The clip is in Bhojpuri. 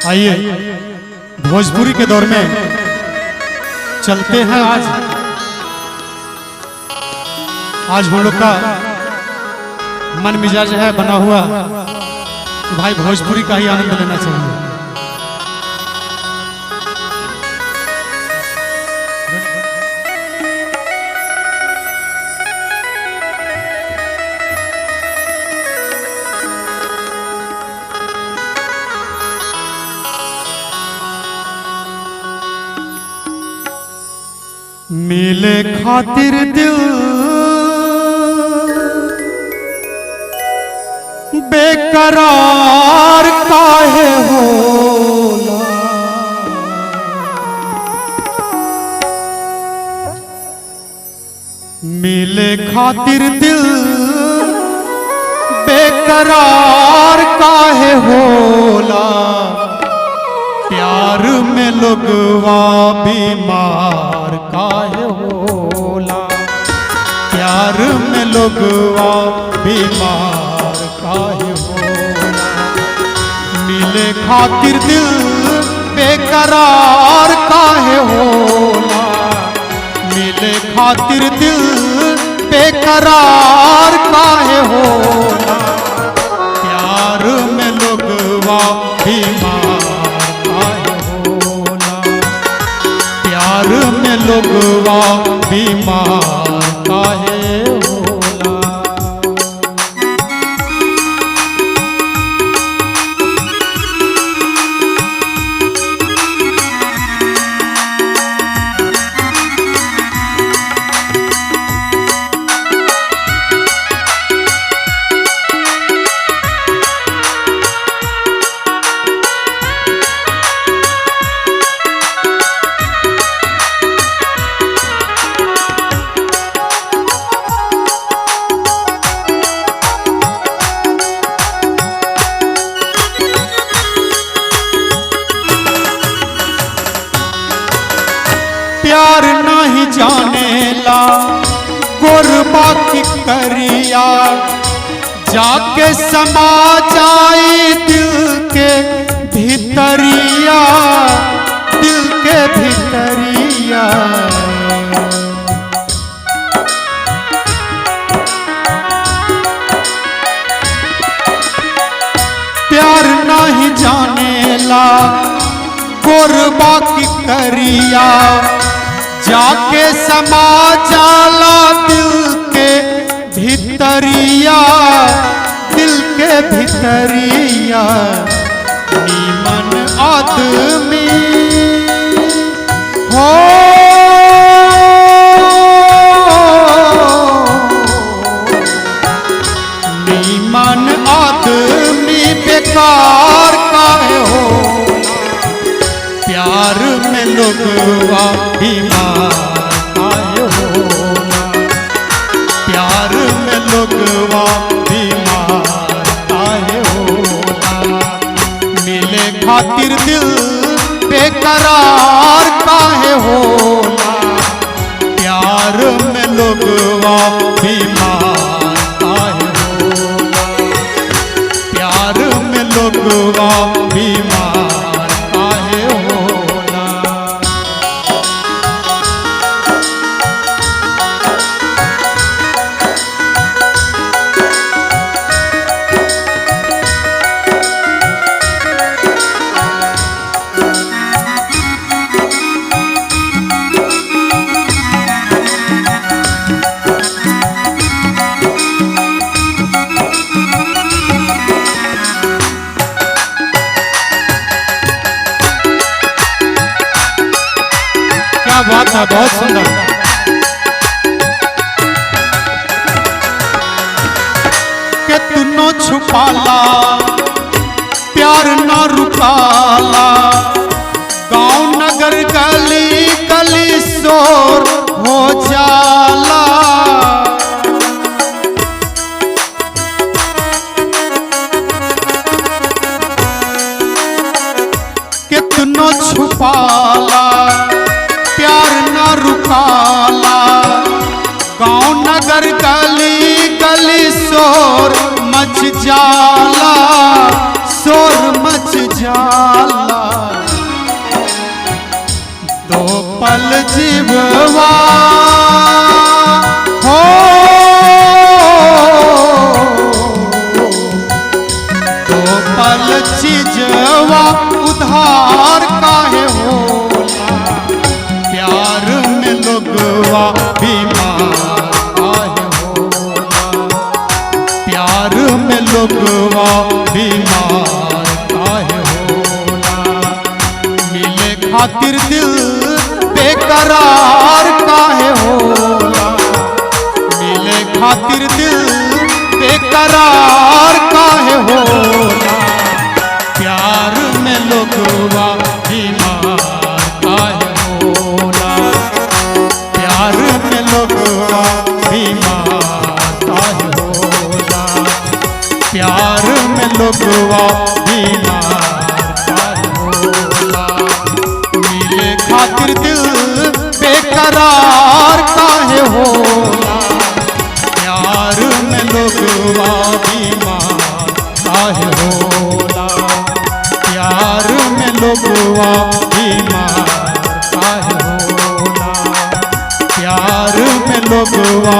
आइए भोजपुरी के दौर में चलते हैं। आज हम लोग का मन मिजाज है बना हुआ, भाई भोजपुरी का ही आनंद लेना चाहिए। मिले खातिर दिल बेकरार काहे होला, मिले खातिर दिल बेकरार काहे होला, प्यार में लोगवा बीमार काहे होला, प्यार में लोगवा बीमार काहे होला, मिले खातिर दिल बेकरार काहे होला, मिले खातिर दिल बेकरार काहे होला, प्यार में लोगवा बीमार प्यार में लोगवा बीमार काहे होला। प्यार नहीं जानेला गोरबा की करिया, जाके समा जाए दिल के भीतरिया, दिल के भीतरिया। प्यार नहीं जानेला गोरबा की करिया, जाके समा जाला दिल के भीतरिया, दिल के भीतरिया। नीमन आदमी हो नीमन आदमी बेकार काहे हो, प्यार में लोगवा बीमार काहे होला, प्यार में लोगवा बीमार काहे होला, मिले खातिर दिल बेकरार काहे होला, प्यार में लोगवा बीमार काहे होला, प्यार में लोगवा बीमार काहे होला। क्या बात है, बहुत सुंदर। कितनो छुपाला प्यार न रुकाला, गांव नगर गली गली शोर हो जाला, कितनो छुपाला प्यार न रुकाला, गांव नगर गली गली शोर मच जाला, शोर मच जाला। पल चीजवा उधार काहे होला, प्यार में लोगवा बीमार काहे होला, प्यार में लोगवा बीमार काहे होला, मिले खातिर दिल बेकरार काहे होला, मिले खातिर दिल बेकरार काहे होला, प्यार में लोगवा बीमार काहे होला, प्यार में लोगवा बीमार काहे होला, प्यार में लोगवा बीमार काहे होला, मिले खातिर दिल बेकरार काहे होला, प्यार में लोगवा बीमार काहे होला, प्यार में लोगवा बीमार काहे होला, प्यार में लोगवा